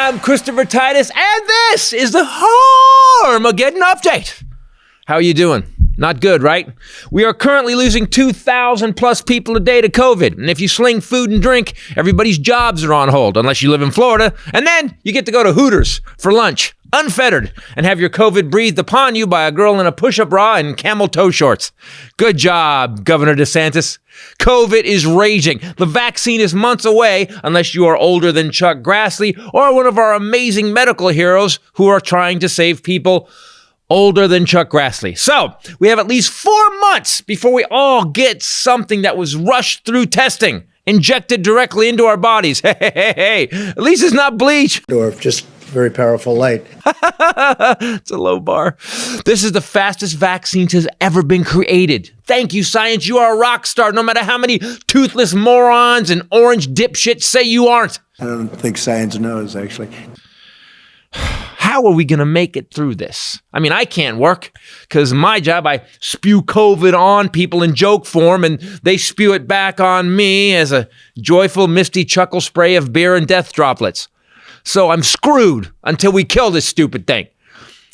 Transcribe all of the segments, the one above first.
I'm Christopher Titus, and this is the Armageddon update. How are you doing? Not good, right? We are currently losing 2,000 plus people a day to COVID. And if you sling food and drink, everybody's jobs are on hold, unless you live in Florida. And then you get to go to Hooters for lunch, unfettered, and have your COVID breathed upon you by a girl in a push-up bra and camel toe shorts. Good job, Governor DeSantis. COVID is raging. The vaccine is months away, unless you are older than Chuck Grassley or one of our amazing medical heroes who are trying to save people older than Chuck Grassley. So, we have at least 4 months before we all get something that was rushed through testing, injected directly into our bodies. Hey, at least it's not bleach. Or just very powerful light. It's a low bar. This is the fastest vaccines has ever been created. Thank you, science. You are a rock star, no matter how many toothless morons and orange dipshits say you aren't. I don't think science knows, actually. How are we going to make it through this? I mean, I can't work because my job, I spew COVID on people in joke form and they spew it back on me as a joyful, misty chuckle spray of beer and death droplets. So I'm screwed until we kill this stupid thing.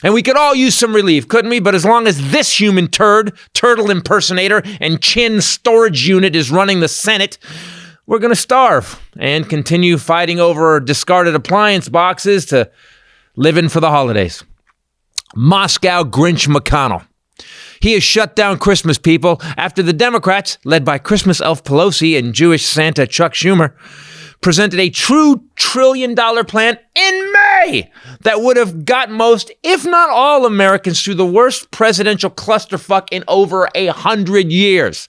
And we could all use some relief, couldn't we? But as long as this human turtle impersonator, and chin storage unit is running the Senate, we're going to starve and continue fighting over discarded appliance boxes to living for the holidays. Moscow Grinch McConnell. He has shut down Christmas, people, after the Democrats, led by Christmas elf Pelosi and Jewish Santa Chuck Schumer, presented a true $1 trillion plan in May that would have got most, if not all, Americans through the worst presidential clusterfuck in over 100 years.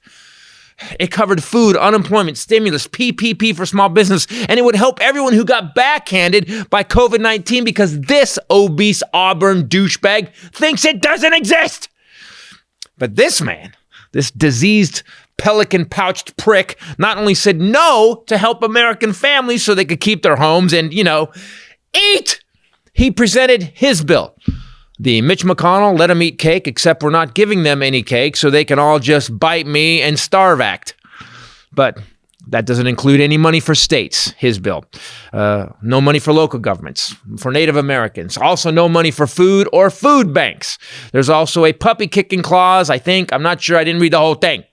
It covered food, unemployment, stimulus, PPP for small business, and it would help everyone who got backhanded by COVID-19 because this obese Auburn douchebag thinks it doesn't exist. But this man, this diseased pelican-pouched prick, not only said no to help American families so they could keep their homes and, eat, he presented his bill. The Mitch McConnell, let them eat cake, except we're not giving them any cake, so they can all just bite me and starve act. But that doesn't include any money for states, his bill. No money for local governments, for Native Americans. Also no money for food or food banks. There's also a puppy kicking clause, I think. I'm not sure. I didn't read the whole thing.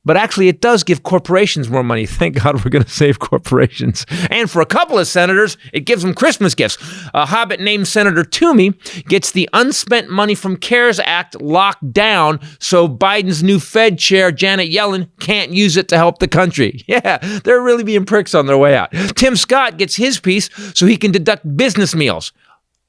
But actually, it does give corporations more money. Thank God we're going to save corporations. And for a couple of senators, it gives them Christmas gifts. A hobbit named Senator Toomey gets the unspent money from CARES Act locked down so Biden's new Fed chair, Janet Yellen, can't use it to help the country. Yeah, they're really being pricks on their way out. Tim Scott gets his piece so he can deduct business meals.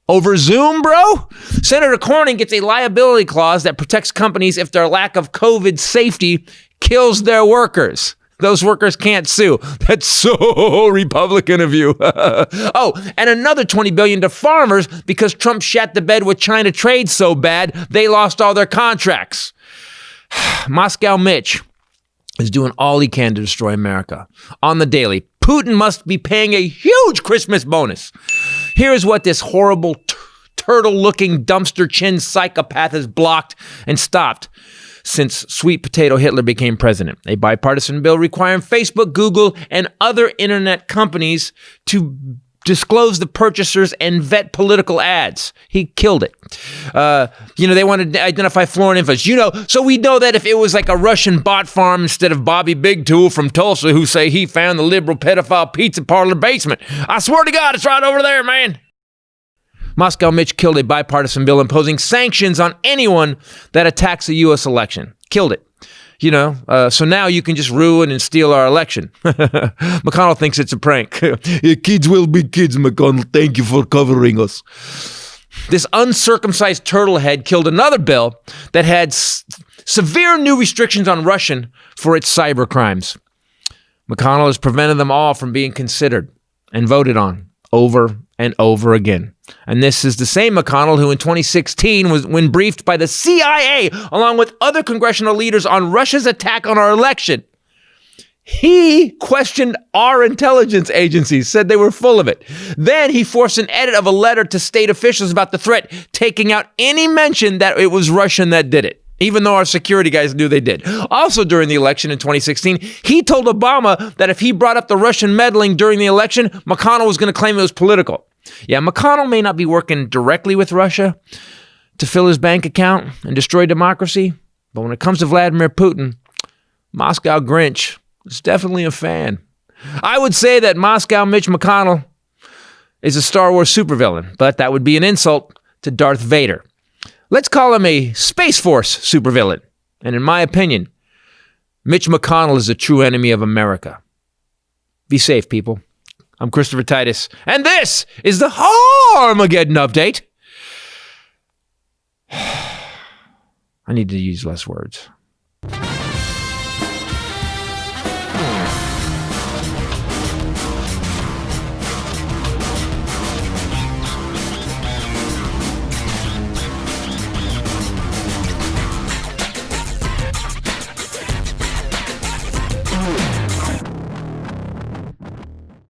Over Zoom, bro? Senator Cornyn gets a liability clause that protects companies if their lack of COVID safety kills their workers. Those workers can't sue. That's so Republican of you. Oh, and another $20 billion to farmers because Trump shat the bed with China trade so bad they lost all their contracts. Moscow Mitch is doing all he can to destroy America. On the daily, Putin must be paying a huge Christmas bonus. Here's what this horrible turtle-looking dumpster chin psychopath has blocked and stopped since sweet potato Hitler became president. A bipartisan bill requiring Facebook, Google, and other internet companies to disclose the purchasers and vet political ads. He killed it. They wanted to identify foreign influence. So we know that if it was like a Russian bot farm instead of Bobby Big Tool from Tulsa who say he found the liberal pedophile pizza parlor basement. I swear to God, it's right over there, man. Moscow Mitch killed a bipartisan bill imposing sanctions on anyone that attacks a U.S. election. Killed it. So now you can just ruin and steal our election. McConnell thinks it's a prank. Kids will be kids, McConnell. Thank you for covering us. This uncircumcised turtlehead killed another bill that had severe new restrictions on Russian for its cyber crimes. McConnell has prevented them all from being considered and voted on over and over again. And this is the same McConnell who in 2016 when briefed by the CIA along with other congressional leaders on Russia's attack on our election. He questioned our intelligence agencies, said they were full of it. Then he forced an edit of a letter to state officials about the threat, taking out any mention that it was Russian that did it. even though our security guys knew they did. Also during the election in 2016, he told Obama that if he brought up the Russian meddling during the election, McConnell was going to claim it was political. Yeah, McConnell may not be working directly with Russia to fill his bank account and destroy democracy, but when it comes to Vladimir Putin, Moscow Grinch is definitely a fan. I would say that Moscow Mitch McConnell is a Star Wars supervillain, but that would be an insult to Darth Vader. Let's call him a Space Force supervillain. And in my opinion, Mitch McConnell is a true enemy of America. Be safe, people. I'm Christopher Titus, and this is the Armageddon update. I need to use less words.